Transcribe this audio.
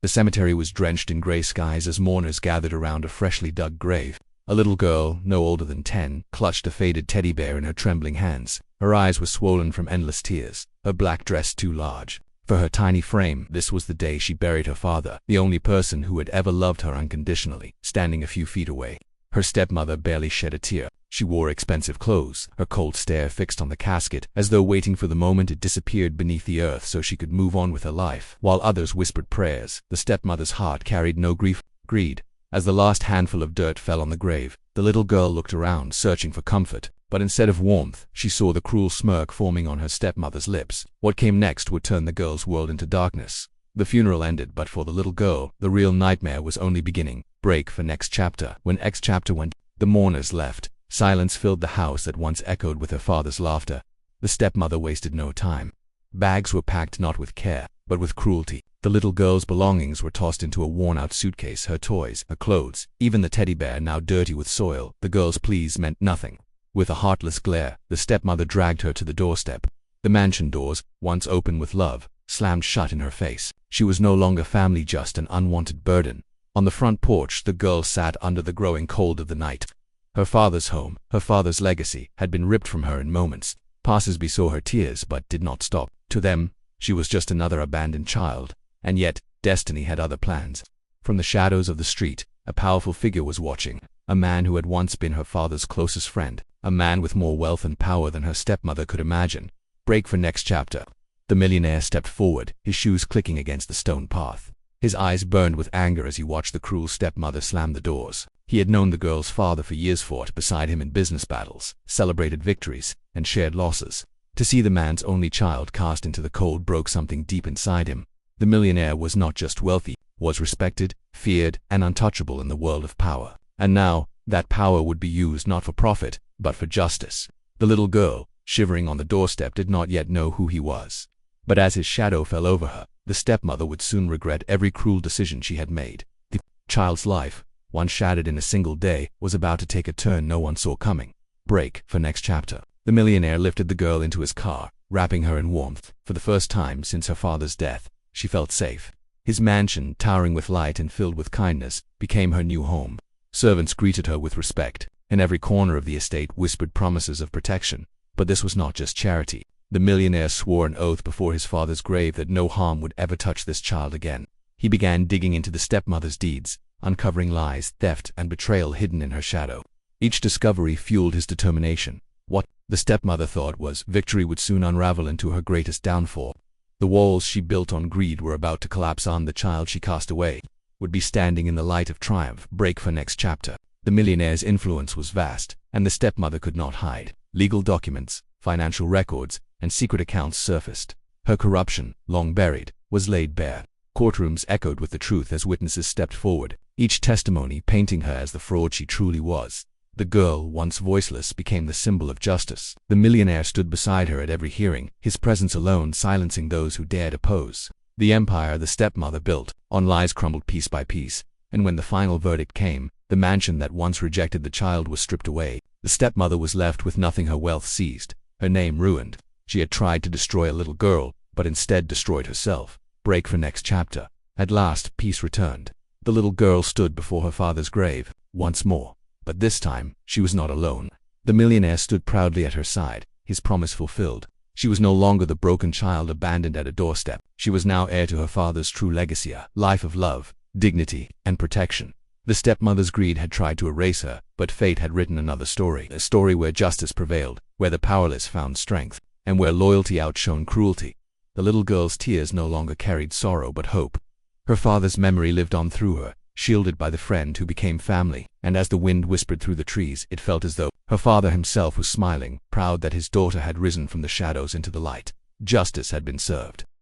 The cemetery was drenched in gray skies as mourners gathered around a freshly dug grave. A little girl, no older than 10, clutched a faded teddy bear in her trembling hands. Her eyes were swollen from endless tears, her black dress too large for her tiny frame. This was the day she buried her father, the only person who had ever loved her unconditionally, standing a few feet away. Her stepmother barely shed a tear. She wore expensive clothes, her cold stare fixed on the casket, as though waiting for the moment it disappeared beneath the earth so she could move on with her life, while others whispered prayers. The stepmother's heart carried no grief, greed. As the last handful of dirt fell on the grave, the little girl looked around, searching for comfort, but instead of warmth, she saw the cruel smirk forming on her stepmother's lips. What came next would turn the girl's world into darkness. The funeral ended, but for the little girl, the real nightmare was only beginning. Break for next chapter. When X chapter went, the mourners left. Silence filled the house that once echoed with her father's laughter. The stepmother wasted no time. Bags were packed not with care, but with cruelty. The little girl's belongings were tossed into a worn-out suitcase, her toys, her clothes, even the teddy bear now dirty with soil. The girl's pleas meant nothing. With a heartless glare, the stepmother dragged her to the doorstep. The mansion doors, once open with love, slammed shut in her face. She was no longer family, just an unwanted burden. On the front porch, the girl sat under the growing cold of the night. Her father's home, her father's legacy, had been ripped from her in moments. Passers-by saw her tears but did not stop. To them, she was just another abandoned child. And yet, destiny had other plans. From the shadows of the street, a powerful figure was watching. A man who had once been her father's closest friend. A man with more wealth and power than her stepmother could imagine. Break for next chapter. The millionaire stepped forward, his shoes clicking against the stone path. His eyes burned with anger as he watched the cruel stepmother slam the doors. He had known the girl's father for years, fought beside him in business battles, celebrated victories, and shared losses. To see the man's only child cast into the cold broke something deep inside him. The millionaire was not just wealthy, was respected, feared, and untouchable in the world of power. And now, that power would be used not for profit, but for justice. The little girl, shivering on the doorstep, did not yet know who he was. But as his shadow fell over her, the stepmother would soon regret every cruel decision she had made. The child's life, once shattered in a single day, was about to take a turn no one saw coming. Break for next chapter. The millionaire lifted the girl into his car, wrapping her in warmth. For the first time since her father's death, she felt safe. His mansion, towering with light and filled with kindness, became her new home. Servants greeted her with respect, and every corner of the estate whispered promises of protection. But this was not just charity. The millionaire swore an oath before his father's grave that no harm would ever touch this child again. He began digging into the stepmother's deeds, uncovering lies, theft, and betrayal hidden in her shadow. Each discovery fueled his determination. What the stepmother thought was victory would soon unravel into her greatest downfall. The walls she built on greed were about to collapse on the child she cast away, would be standing in the light of triumph. Break for next chapter. The millionaire's influence was vast, and the stepmother could not hide. Legal documents, financial records, and secret accounts surfaced. Her corruption, long buried, was laid bare. Courtrooms echoed with the truth as witnesses stepped forward, each testimony painting her as the fraud she truly was. The girl, once voiceless, became the symbol of justice. The millionaire stood beside her at every hearing, his presence alone silencing those who dared oppose. The empire the stepmother built on lies crumbled piece by piece, and when the final verdict came, the mansion that once rejected the child was stripped away. The stepmother was left with nothing, her wealth seized, her name ruined. She had tried to destroy a little girl, but instead destroyed herself. Break for next chapter. At last, peace returned. The little girl stood before her father's grave, once more. But this time, she was not alone. The millionaire stood proudly at her side, his promise fulfilled. She was no longer the broken child abandoned at a doorstep. She was now heir to her father's true legacy, a life of love, dignity, and protection. The stepmother's greed had tried to erase her, but fate had written another story. A story where justice prevailed, where the powerless found strength, and where loyalty outshone cruelty. The little girl's tears no longer carried sorrow but hope. Her father's memory lived on through her, shielded by the friend who became family, and as the wind whispered through the trees, it felt as though her father himself was smiling, proud that his daughter had risen from the shadows into the light. Justice had been served.